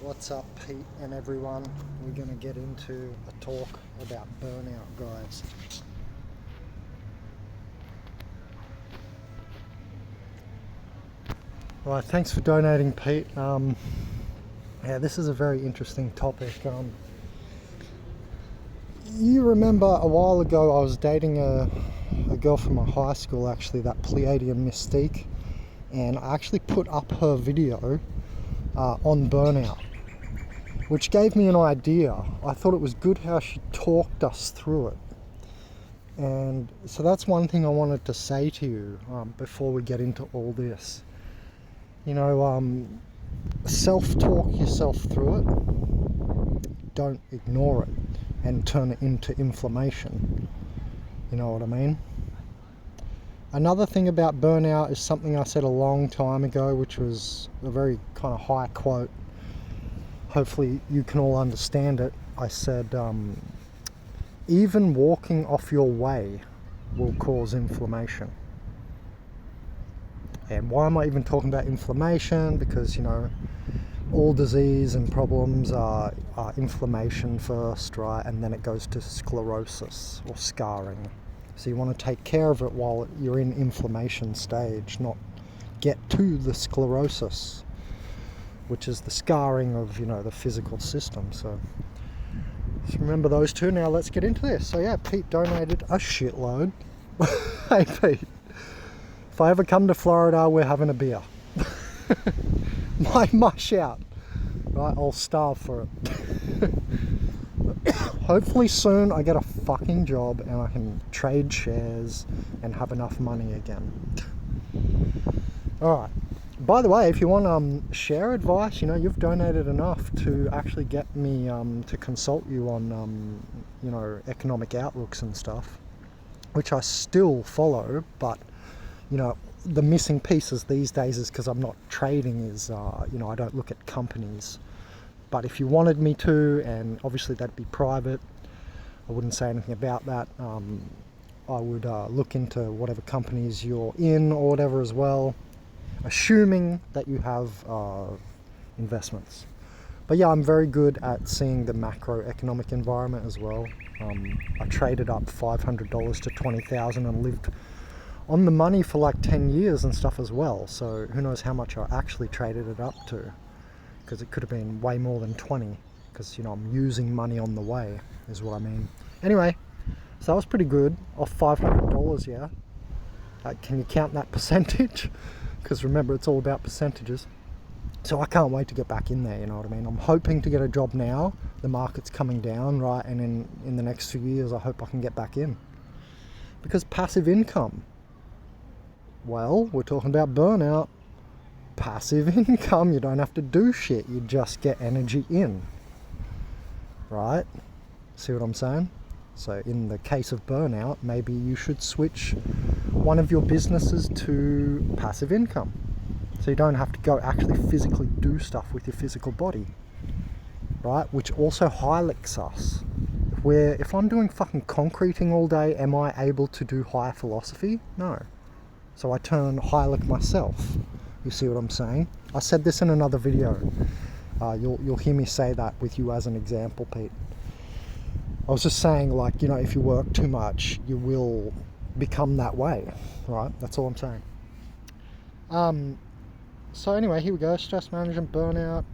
What's up, Pete and everyone? We're going to get into a talk about burnout, guys. Right, thanks for donating, Pete. Yeah, this is a very interesting topic. You remember a while ago I was dating a girl from my high school, actually, that Pleiadian Mystique, and I actually put up her video on burnout, which gave me an idea. I thought it was good how she talked us through it. And so that's one thing I wanted to say to you before we get into all this. You know, self-talk yourself through it. Don't ignore it and turn it into inflammation. You know what I mean? Another thing about burnout is something I said a long time ago, which was a very kind of high quote. Hopefully you can all understand it. I said, even walking off your way will cause inflammation. And why am I even talking about inflammation? Because, you know, all disease and problems are inflammation first, right? And then it goes to sclerosis or scarring. So you want to take care of it while you're in inflammation stage, not get to the sclerosis, which is the scarring of, you know, the physical system. So remember those two. Now let's get into this. So yeah, Pete donated a shitload. Hey Pete, if I ever come to Florida, we're having a beer. my shout, right? I'll starve for it. Hopefully soon I get a fucking job and I can trade shares and have enough money again. All right. By the way, if you want share advice, you know, you've donated enough to actually get me to consult you on, you know, economic outlooks and stuff, which I still follow. But, you know, the missing pieces these days is because I'm not trading is, you know, I don't look at companies. But if you wanted me to, and obviously that'd be private, I wouldn't say anything about that. I would look into whatever companies you're in or whatever as well, assuming that you have investments. But yeah, I'm very good at seeing the macroeconomic environment as well. I traded up $500 to $20,000 and lived on the money for like 10 years and stuff as well. So who knows how much I actually traded it up to, because it could have been way more than 20, because, you know, I'm using money on the way is what I mean. Anyway, so that was pretty good off $500, yeah. Can you count that percentage? Because remember, it's all about percentages. So I can't wait to get back in there, you know what I mean? I'm hoping to get a job now. The market's coming down, right? And in the next few years, I hope I can get back in. Because passive income, well, we're talking about burnout. Passive income, you don't have to do shit. You just get energy in, right? See what I'm saying? So in the case of burnout, maybe you should switch one of your businesses to passive income, so you don't have to go actually physically do stuff with your physical body, right? Which also Heilicks us. If I'm doing fucking concreting all day, am I able to do high philosophy? No. So I turn Heilig myself. You see what I'm saying? I said this in another video. You'll hear me say that with you as an example, Pete. I was just saying, like, you know, if you work too much, you will become that way, right? That's all I'm saying. So anyway, here we go. Stress management, burnout.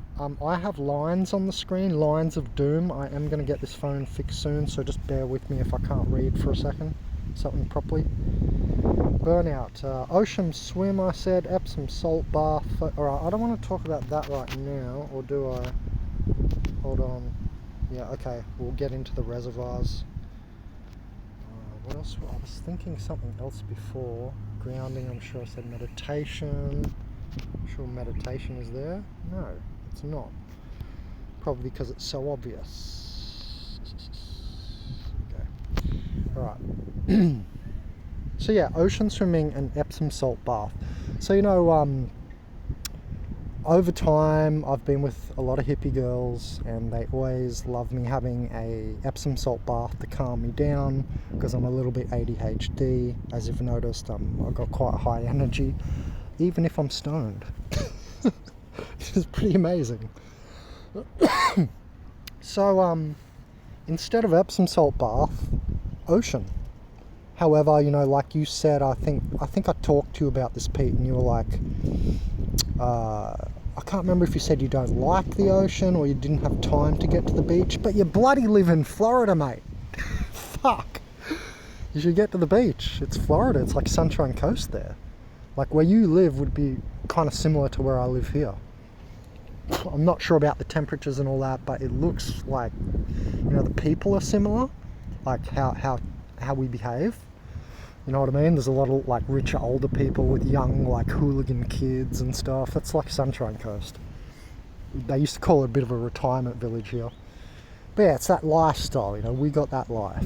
I have lines on the screen, lines of doom. I am going to get this phone fixed soon, so just bear with me if I can't read for a second something properly. Burnout. Ocean swim, I said. Epsom salt bath. Alright, I don't want to talk about that right now, or do I? Hold on. Yeah, okay, we'll get into the reservoirs. What else? I was thinking something else before. Grounding, I'm sure I said meditation. I'm sure meditation is there. No, it's not. Probably because it's so obvious. Okay. Alright. So yeah, ocean swimming and Epsom salt bath. So, you know, over time I've been with a lot of hippie girls, and they always love me having a Epsom salt bath to calm me down, because I'm a little bit ADHD. As you've noticed, I've got quite high energy, even if I'm stoned. Which is pretty amazing. So instead of Epsom salt bath, ocean. However, like you said, I think I talked to you about this, Pete, and you were like, I can't remember if you said you don't like the ocean or you didn't have time to get to the beach, but you bloody live in Florida, mate. Fuck. You should get to the beach. It's Florida. It's like Sunshine Coast there. Like where you live would be kind of similar to where I live here. I'm not sure about the temperatures and all that, but it looks like, the people are similar, like how we behave. You know what I mean? There's a lot of like richer older people with young like hooligan kids and stuff. It's like Sunshine Coast. They used to call it a bit of a retirement village here. But yeah, it's that lifestyle, we got that life,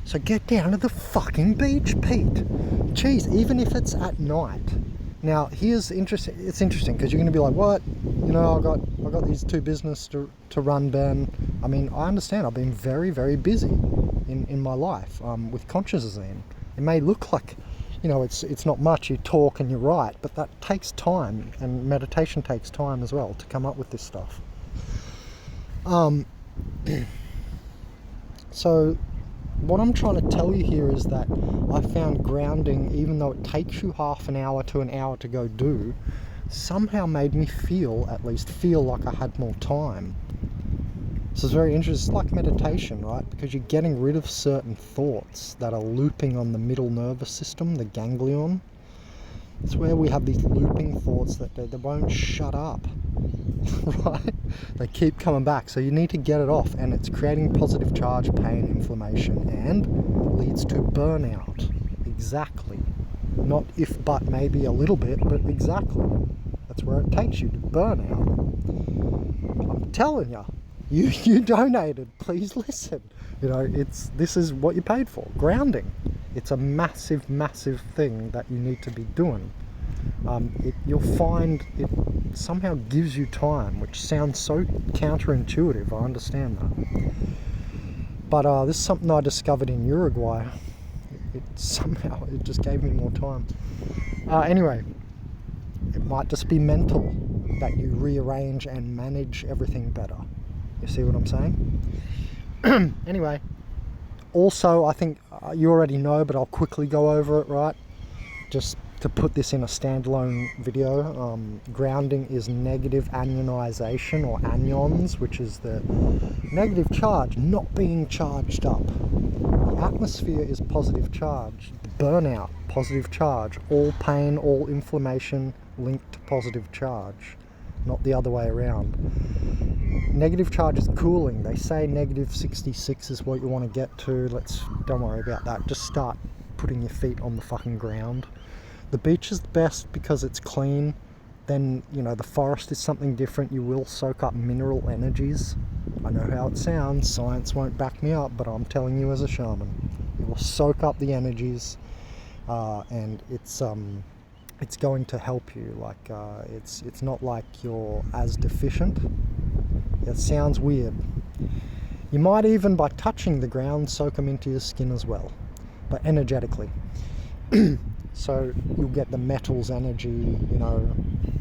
So get down to the fucking beach, Pete. Jeez, even if it's at night. Now, here's interesting. It's interesting because you're going to be like, what? I got these two business to run, Ben. I mean, I understand. I've been very, very busy in my life with consciousness. It may look like, it's not much. You talk and you write, but that takes time, and meditation takes time as well to come up with this stuff. So what I'm trying to tell you here is that I found grounding, even though it takes you half an hour to an hour to go do, somehow made me at least feel like I had more time. So it's very interesting. It's like meditation, right? Because you're getting rid of certain thoughts that are looping on the middle nervous system, the ganglion. It's where we have these looping thoughts that they won't shut up, right? They keep coming back. So you need to get it off, and it's creating positive charge, pain, inflammation, and leads to burnout. Exactly. Not if, but, maybe a little bit, but exactly. That's where it takes you, to burnout. I'm telling you, you donated. Please listen. This is what you paid for. Grounding. It's a massive, massive thing that you need to be doing. You'll find it somehow gives you time, which sounds so counterintuitive. I understand that. But this is something I discovered in Uruguay. It just gave me more time. Anyway, it might just be mental that you rearrange and manage everything better. You see what I'm saying? Anyway, also I think you already know, but I'll quickly go over it, right? Just to put this in a standalone video, grounding is negative ionization, or anions, which is the negative charge not being charged up. The atmosphere is positive charge. The burnout, positive charge. All pain, all inflammation linked to positive charge, not the other way around. Negative charge is cooling. They say negative 66 is what you want to get to. Don't worry about that. Just start putting your feet on the fucking ground. The beach is the best because it's clean. Then, the forest is something different. You will soak up mineral energies. I know how it sounds. Science won't back me up, but I'm telling you as a shaman. You will soak up the energies, and it's going to help you. Like, it's not like you're as deficient. It sounds weird. You might even, by touching the ground, soak them into your skin as well, but energetically. So you'll get the metals energy,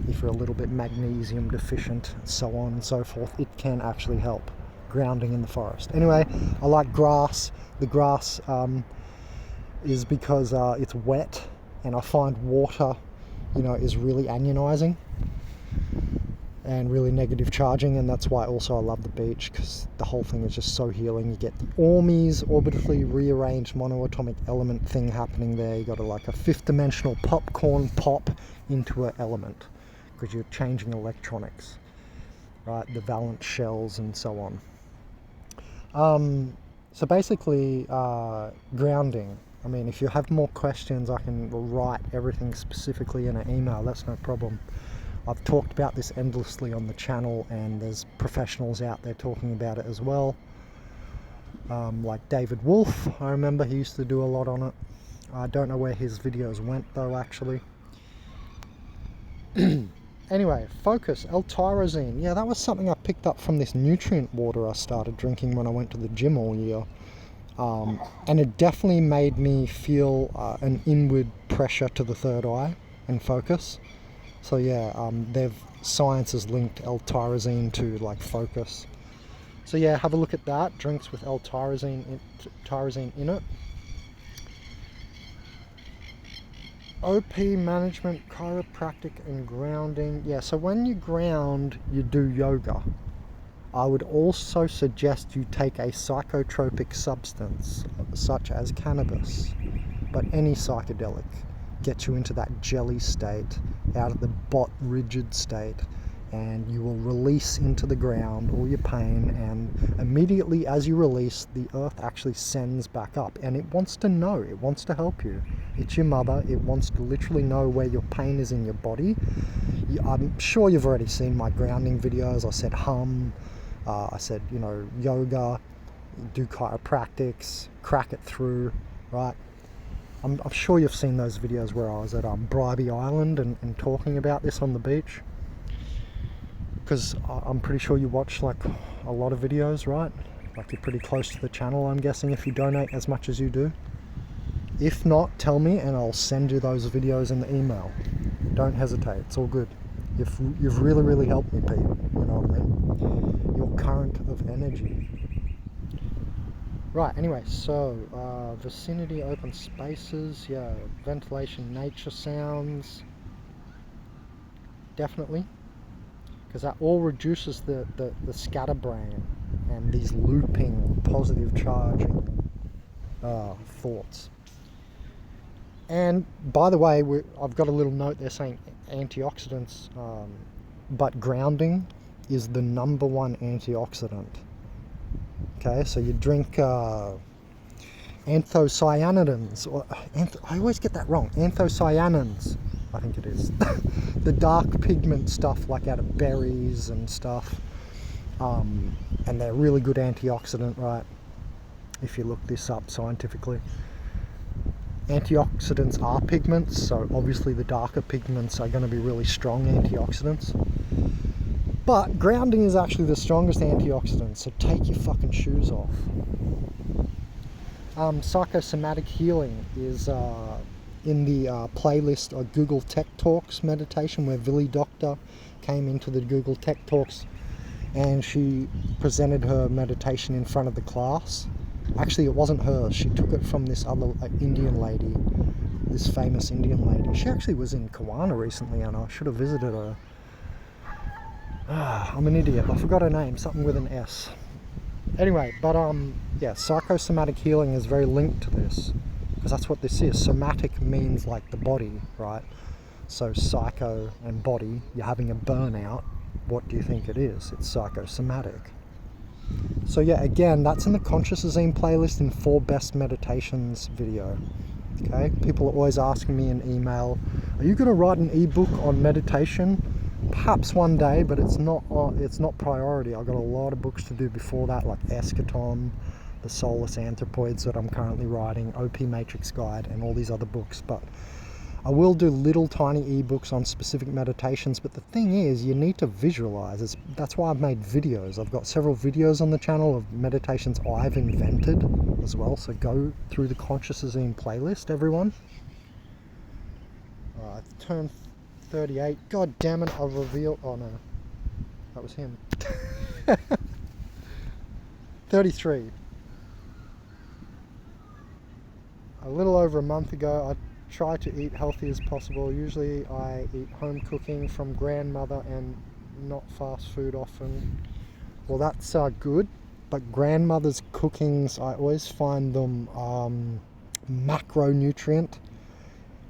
if you're a little bit magnesium deficient, so on and so forth. It can actually help. Grounding in the forest. Anyway, I like grass. The grass is because it's wet, and I find water, is really ionizing and really negative charging, and that's why also I love the beach, because the whole thing is just so healing. You get the ormies, orbitally rearranged monoatomic element thing happening there. You got a fifth dimensional popcorn pop into an element, because you're changing electronics, right? The valence shells and so on. So basically, grounding. I mean, if you have more questions, I can write everything specifically in an email. That's no problem. I've talked about this endlessly on the channel, and there's professionals out there talking about it as well. Like David Wolf, I remember he used to do a lot on it. I don't know where his videos went though, actually. Anyway, focus, L-tyrosine. Yeah, that was something I picked up from this nutrient water I started drinking when I went to the gym all year. And it definitely made me feel an inward pressure to the third eye and focus. So yeah, science has linked L-tyrosine to like focus. So yeah, have a look at that. Drinks with L-tyrosine in it. OP management, chiropractic and grounding. Yeah, so when you ground, you do yoga. I would also suggest you take a psychotropic substance such as cannabis, but any psychedelic gets you into that jelly state, out of the rigid state, and you will release into the ground all your pain, and immediately as you release, the earth actually sends back up, and it wants to know, it wants to help you. It's your mother, it wants to literally know where your pain is in your body. I'm sure you've already seen my grounding videos. I said hum, I said, you know, yoga, do chiropractics, crack it through, right? I'm sure you've seen those videos where I was at Bribey Island and talking about this on the beach. Because I'm pretty sure you watch like a lot of videos, right? Like you're pretty close to the channel, I'm guessing, if you donate as much as you do. If not, tell me and I'll send you those videos in the email. Don't hesitate, it's all good. You've really, really helped me, Pete. You know what I mean? Your current of energy. Right, anyway, so vicinity, open spaces, yeah, ventilation, nature sounds. Definitely. Because that all reduces the scatterbrain and these looping positive charging thoughts. And by the way, I've got a little note there saying antioxidants, but grounding is the #1 antioxidant. Okay, so you drink anthocyanidins, or I always get that wrong, anthocyanins, I think it is. The dark pigment stuff like out of berries and stuff, and they're really good antioxidant, right? If you look this up scientifically. Antioxidants are pigments, so obviously the darker pigments are going to be really strong antioxidants. But grounding is actually the strongest antioxidant, so take your fucking shoes off. Psychosomatic healing is in the playlist of Google Tech Talks meditation, where Villy Doctor came into the Google Tech Talks and she presented her meditation in front of the class. Actually, it wasn't her. She took it from this other Indian lady, this famous Indian lady. She actually was in Kawana recently, and I should have visited her. I'm an idiot. I forgot her name. Something with an S. Anyway, but yeah, psychosomatic healing is very linked to this, because that's what this is. Somatic means like the body, right? So psycho and body. You're having a burnout. What do you think it is? It's psychosomatic. So yeah, again, that's in the Consultation playlist in 4 best meditations video. Okay, people are always asking me in email, are you going to write an ebook on meditation? Perhaps one day, but it's not priority. I've got a lot of books to do before that, like Eschaton, The Soulless Anthropoids that I'm currently writing, OP Matrix Guide, and all these other books. But I will do little tiny ebooks on specific meditations, but the thing is, you need to visualize. That's why I've made videos. I've got several videos on the channel of meditations I've invented as well, so go through the Consultation playlist, everyone. I turned 38. God damn it, I've revealed... Oh no, that was him. 33. A little over a month ago, I try to eat healthy as possible. Usually I eat home cooking from grandmother and not fast food often. Well, that's good, but grandmother's cookings, I always find them macronutrient,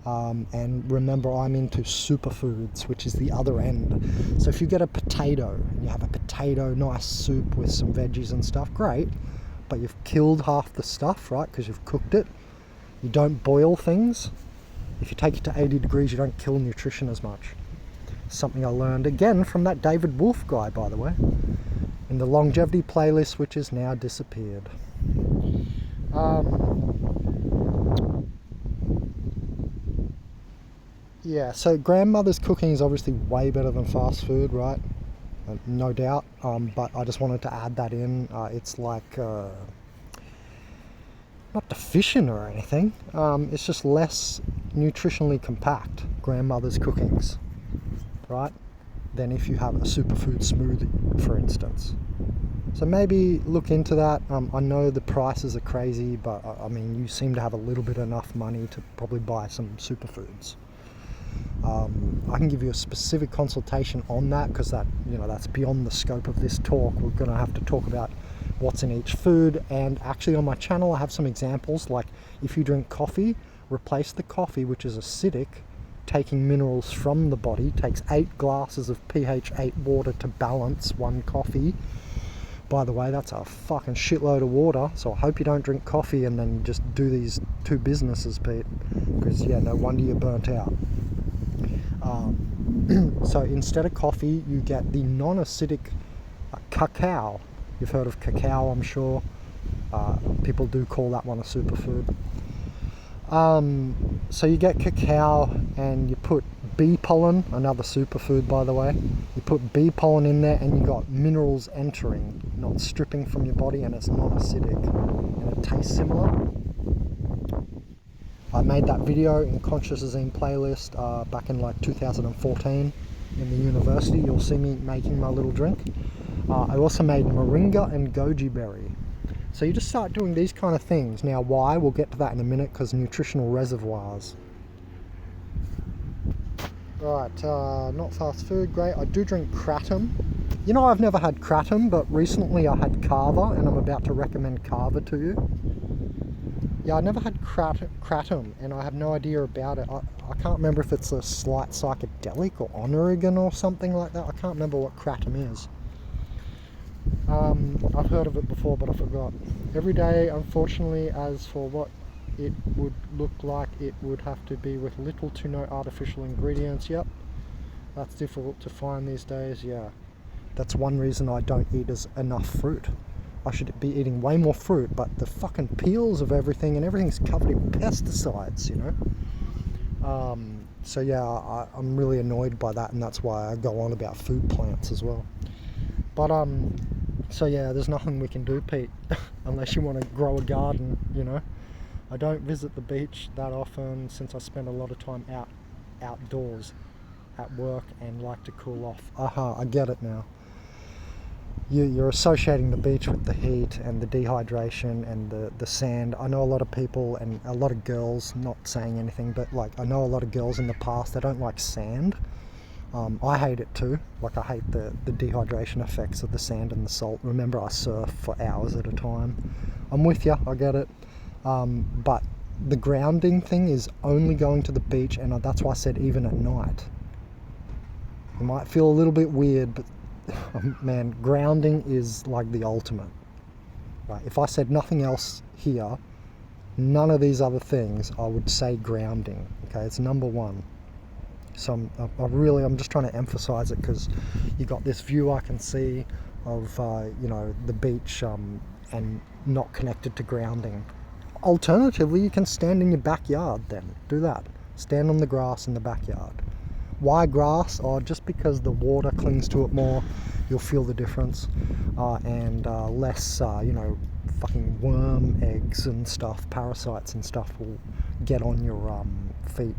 and remember, I'm into superfoods, which is the other end. So if you get a potato, and you have a potato nice soup with some veggies and stuff, great, but you've killed half the stuff, right, because you've cooked it. You don't boil things. If you take it to 80 degrees, you don't kill nutrition as much. Something I learned, again, from that David Wolf guy, by the way, in the longevity playlist, which has now disappeared. Yeah, so grandmother's cooking is obviously way better than fast food, right? No doubt, but I just wanted to add that in. It's like... not deficient or anything, it's just less nutritionally compact, grandmother's cookings. right, than if you have a superfood smoothie, for instance. So maybe look into that. I know the prices are crazy, but I mean, you seem to have a little bit enough money to probably buy some superfoods. I can give you a specific consultation on that, because that's beyond the scope of this talk. We're going to have to talk about what's in each food, and actually on my channel I have some examples, like if you drink coffee, replace the coffee, which is acidic, taking minerals from the body. Takes 8 glasses of pH 8 water to balance one coffee. By the way, that's a fucking shitload of water, so I hope you don't drink coffee and then just do these 2 businesses, Pete, because yeah, no wonder you're burnt out. So instead of coffee, you get the non-acidic cacao. You've heard of cacao, I'm sure. People do call that one a superfood. So you get cacao and you put bee pollen, another superfood by the way. You put bee pollen in there and you got minerals entering, not stripping from your body, and it's non-acidic and it tastes similar. I made that video in Consultation playlist back in like 2014 in the university. You'll see me making my little drink. I also made moringa and goji berry. So you just start doing these kind of things. Now why? We'll get to that in a minute, because nutritional reservoirs. Right, not fast food, great. I do drink kratom. You know, I've never had kratom, but recently I had kava, and I'm about to recommend kava to you. Yeah, I never had kratom, and I have no idea about it. I can't remember if it's a slight psychedelic or onoregan or something like that. I can't remember what kratom is. I've heard of it before, but I forgot. Every day, unfortunately, as for what it would look like, it would have to be with little to no artificial ingredients. Yep, that's difficult to find these days. Yeah, that's one reason I don't eat enough fruit. I should be eating way more fruit, but the fucking peels of everything, and everything's covered in pesticides, you know. So yeah, I'm really annoyed by that, and that's why I go on about food plants as well. But so yeah, there's nothing we can do, Pete, unless you want to grow a garden, you know. I don't visit the beach that often, since I spend a lot of time outdoors at work and like to cool off. I get it now. You're associating the beach with the heat and the dehydration and the sand. I know a lot of people and a lot of girls, not saying anything, but like I know a lot of girls in the past that don't like sand. I hate it too. Like I hate the dehydration effects of the sand and the salt. Remember, I surf for hours at a time. I'm with you, I get it. But the grounding thing is only going to the beach, and that's why I said even at night. It might feel a little bit weird, but man, grounding is like the ultimate. Right? If I said nothing else here, none of these other things, I would say grounding. Okay, it's number one. So I'm just trying to emphasize it, because you got this view I can see of the beach and not connected to grounding. Alternatively, you can stand in your backyard then. Do that. Stand on the grass in the backyard. Why grass? Just because the water clings to it more, you'll feel the difference, and less, fucking worm eggs and stuff, parasites and stuff will get on your feet,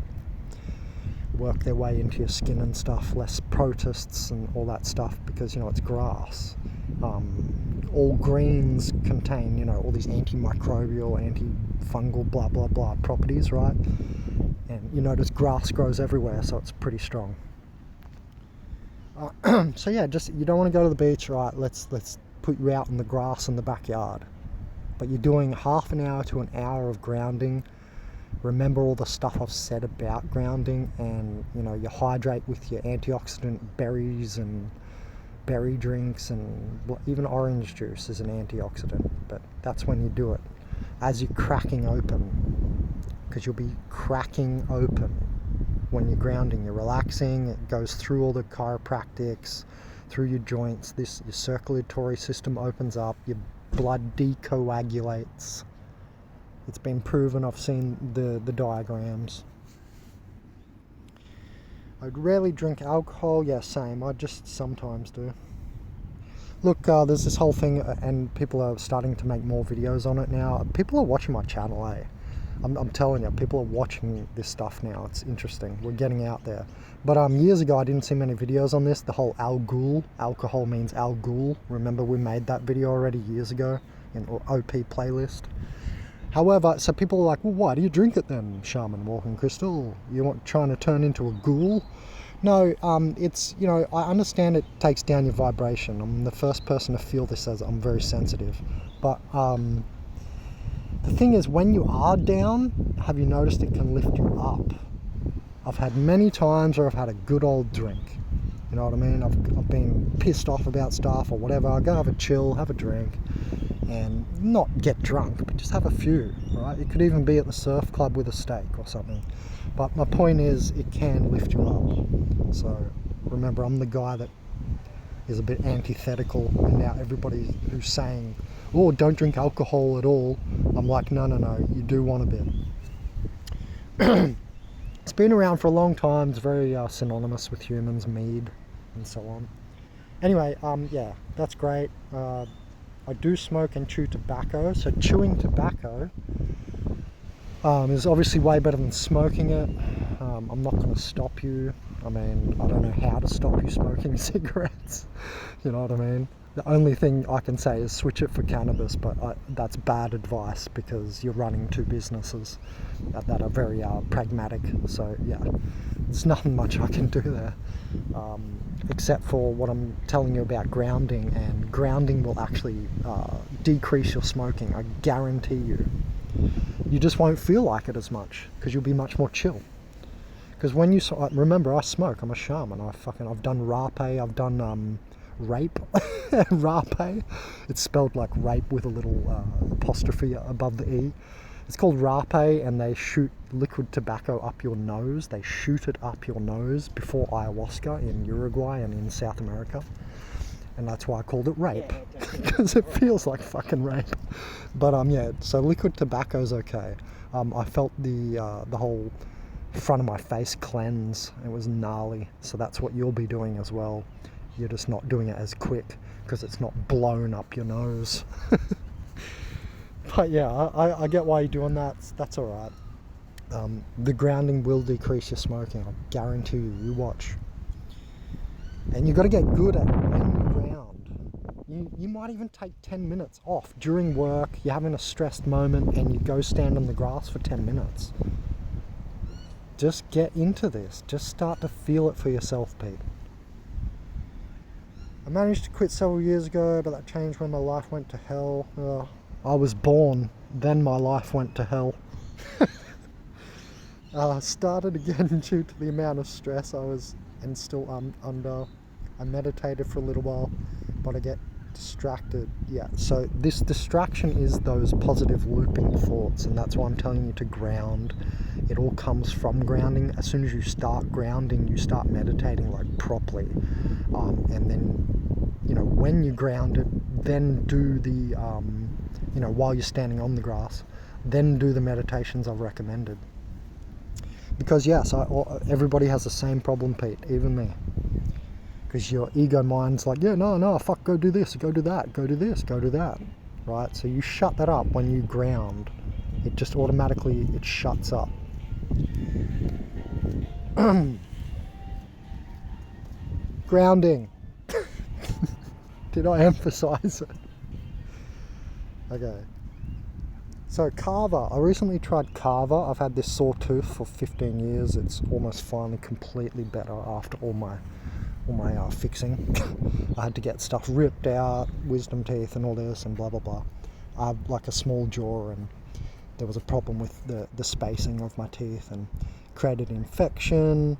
work their way into your skin and stuff. Less protists and all that stuff, because it's grass. All greens contain, all these antimicrobial, antifungal, blah blah blah properties, right? And you notice grass grows everywhere, so it's pretty strong. So yeah, you don't want to go to the beach, right? Let's put you out in the grass in the backyard. But you're doing half an hour to an hour of grounding. Remember all the stuff I've said about grounding, and you hydrate with your antioxidant berries and berry drinks, and even orange juice is an antioxidant. But that's when you do it as you're cracking open, because you'll be cracking open when you're grounding. You're relaxing. It goes through all the chiropractics, through your joints. Your circulatory system opens up. Your blood decoagulates. It's been proven. I've seen the diagrams. I'd rarely drink alcohol. Yeah, same. I just sometimes do. Look, there's this whole thing, and people are starting to make more videos on it now. People are watching my channel, eh? I'm telling you, people are watching this stuff now. It's interesting. We're getting out there. But years ago, I didn't see many videos on this. The whole alcohol, alcohol means alcohol. Remember, we made that video already years ago in OP playlist. However, so people are like, well, why do you drink it then, Shaman Walking Crystal? You trying to turn into a ghoul? No, it's, you know, I understand it takes down your vibration. I'm the first person to feel this, as I'm very sensitive. But the thing is, when you are down, have you noticed it can lift you up? I've had many times where I've had a good old drink. You know what I mean? I've been pissed off about stuff or whatever. I go have a chill, have a drink, and not get drunk, but just have a few, right? It could even be at the surf club with a steak or something. But my point is, it can lift you up. So remember, I'm the guy that is a bit antithetical, and now everybody who's saying, oh, don't drink alcohol at all, I'm like, no, you do want a bit. It's been around for a long time. It's very synonymous with humans, mead, and so on. Anyway, yeah, that's great. I do smoke and chew tobacco, so chewing tobacco is obviously way better than smoking it. I'm not going to stop you. I mean, I don't know how to stop you smoking cigarettes. You know what I mean? The only thing I can say is switch it for cannabis, but that's bad advice because you're running two businesses that are very pragmatic. So yeah, there's nothing much I can do there, except for what I'm telling you about grounding, and grounding will actually decrease your smoking. I guarantee you. You just won't feel like it as much because you'll be much more chill. Because when you remember, I smoke. I'm a shaman. I've done rape. I've done rape. Rape. It's spelled like rape with a little apostrophe above the E. It's called rape, and they shoot liquid tobacco up your nose. They shoot it up your nose before ayahuasca in Uruguay and in South America. And that's why I called it rape, because it feels like fucking rape. But yeah, so liquid tobacco's okay. I felt the whole front of my face cleanse. It was gnarly. So that's what you'll be doing as well. You're just not doing it as quick because it's not blown up your nose. But yeah, I get why you're doing that. That's all right. The grounding will decrease your smoking. I guarantee you. You watch. And you've got to get good at when you ground. You might even take 10 minutes off during work. You're having a stressed moment and you go stand on the grass for 10 minutes. Just get into this. Just start to feel it for yourself, Pete. I managed to quit several years ago, but that changed when my life went to hell. I was born, then my life went to hell. I started again due to the amount of stress I was and still under. I meditated for a little while, but I get distracted. Yeah, so this distraction is those positive looping thoughts, and that's why I'm telling you to ground. It all comes from grounding. As soon as you start grounding, you start meditating like properly, and then, you know, when you ground it, then do the you know, while you're standing on the grass, then do the meditations I've recommended. Because yes, everybody has the same problem, Pete, even me. Because your ego mind's like, yeah, no, fuck, go do this, go do that, go do this, go do that, right? So you shut that up when you ground. It just automatically, it shuts up. Grounding. Did I emphasize it? Okay. So kava, I recently tried kava. I've had this sore tooth for 15 years. It's almost finally completely better after all my fixing. I had to get stuff ripped out, wisdom teeth and all this and blah blah blah. I have like a small jaw, and there was a problem with the spacing of my teeth and created an infection.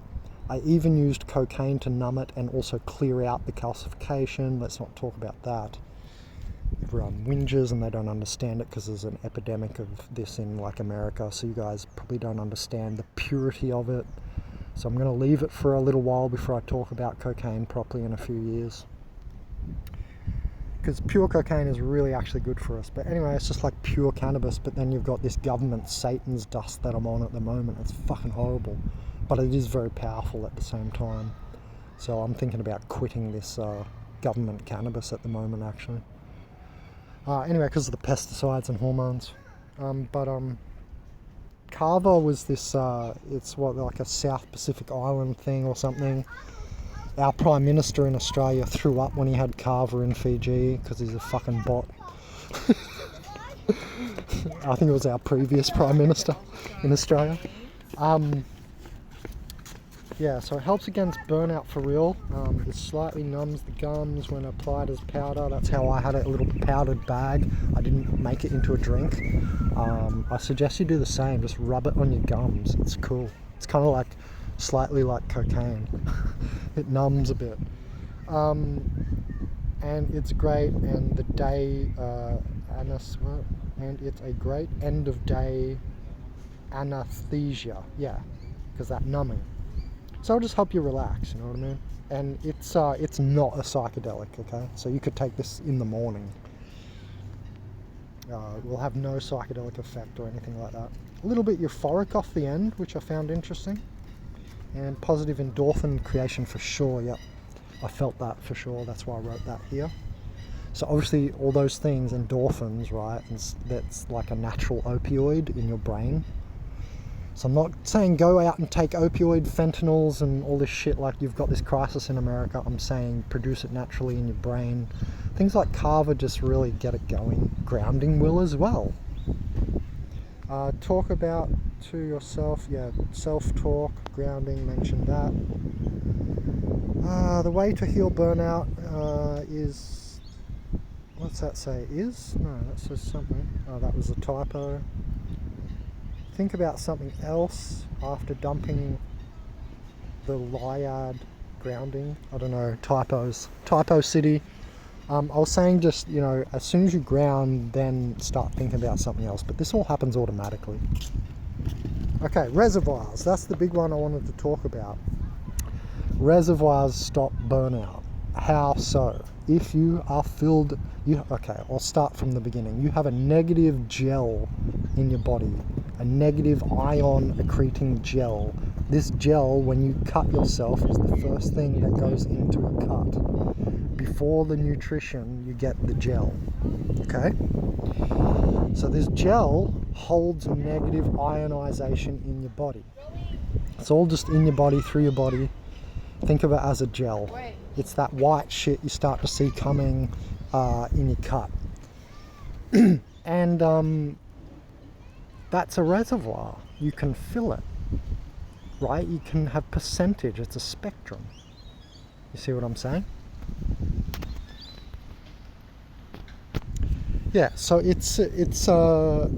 I even used cocaine to numb it and also clear out the calcification. Let's not talk about that. Everyone whinges and they don't understand it because there's an epidemic of this in like America, so you guys probably don't understand the purity of it. So I'm going to leave it for a little while before I talk about cocaine properly in a few years, because pure cocaine is really actually good for us. But anyway, it's just like pure cannabis, but then you've got this government Satan's dust that I'm on at the moment. It's fucking horrible, but it is very powerful at the same time. So I'm thinking about quitting this government cannabis at the moment, actually. Anyway, because of the pesticides and hormones. Carver was this, it's what, like a South Pacific island thing or something. Our Prime Minister in Australia threw up when he had Carver in Fiji because he's a fucking bot. I think it was our previous Prime Minister in Australia. Yeah, so it helps against burnout for real. It slightly numbs the gums when applied as powder. That's how I had it, a little powdered bag. I didn't make it into a drink. I suggest you do the same. Just rub it on your gums. It's cool. It's kind of like, slightly like cocaine. It numbs a bit. And it's great, and the day, and it's a great end of day anesthesia. Yeah, because that numbing. So it'll just help you relax, you know what I mean? And it's not a psychedelic, okay? So you could take this in the morning. It will have no psychedelic effect or anything like that. A little bit euphoric off the end, which I found interesting. And positive endorphin creation for sure, yep. I felt that for sure, that's why I wrote that here. So obviously all those things, endorphins, right? That's like a natural opioid in your brain. So I'm not saying go out and take opioid fentanyls and all this shit like you've got this crisis in America. I'm saying produce it naturally in your brain. Things like Carver just really get it going. Grounding will as well. Talk about to yourself, yeah, self-talk, grounding, mentioned that. The way to heal burnout is, what's that say, is? No, that says something. Oh, that was a typo. Think about something else after dumping the Lyad grounding. I don't know, typos. Typo city. I was saying just, you know, as soon as you ground, then start thinking about something else. But this all happens automatically. Okay, reservoirs. That's the big one I wanted to talk about. Reservoirs stop burnout. How so? If you are filled, okay, I'll start from the beginning. You have a negative gel in your body, a negative ion accreting gel. This gel, when you cut yourself, is the first thing that goes into a cut. Before the nutrition, you get the gel, okay? So this gel holds negative ionization in your body. It's all just in your body, through your body. Think of it as a gel. It's that white shit you start to see coming in your cut. And that's a reservoir. You can fill it, right? You can have percentage. It's a spectrum. You see what I'm saying? Yeah, so it's a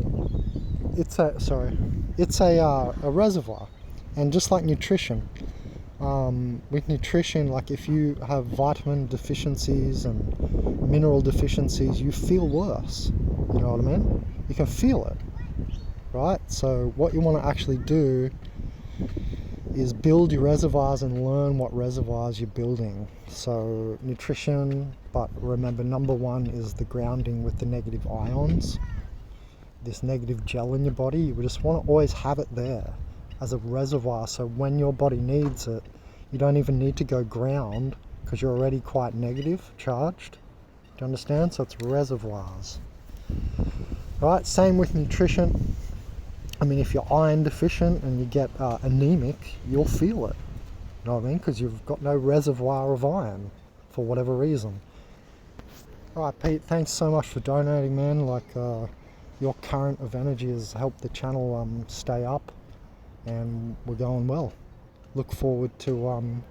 reservoir. And just like nutrition, with nutrition, like if you have vitamin deficiencies and mineral deficiencies, you feel worse. You know what I mean? You can feel it, right? So what you want to actually do is build your reservoirs and learn what reservoirs you're building. So nutrition, but remember number one is the grounding with the negative ions. This negative gel in your body, you just want to always have it there as a reservoir, so when your body needs it, you don't even need to go ground because you're already quite negative charged. Do you understand? So it's reservoirs. Right, same with nutrition. I mean, if you're iron deficient and you get anemic, you'll feel it. You know what I mean? Because you've got no reservoir of iron for whatever reason. Alright, Pete, thanks so much for donating, man. Like, your current of energy has helped the channel stay up, and we're going well. Look forward to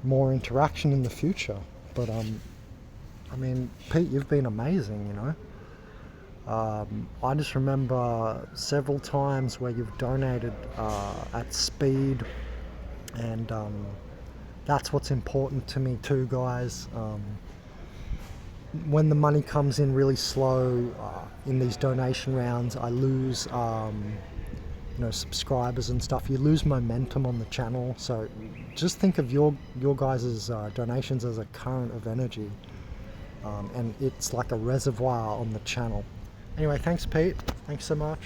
more interaction in the future. But I mean, Pete, you've been amazing, you know. I just remember several times where you've donated at speed, and that's what's important to me too, guys. When the money comes in really slow in these donation rounds, I lose subscribers and stuff. You lose momentum on the channel. So just think of your guys' donations as a current of energy, and it's like a reservoir on the channel. Anyway, thanks Pete, thanks so much.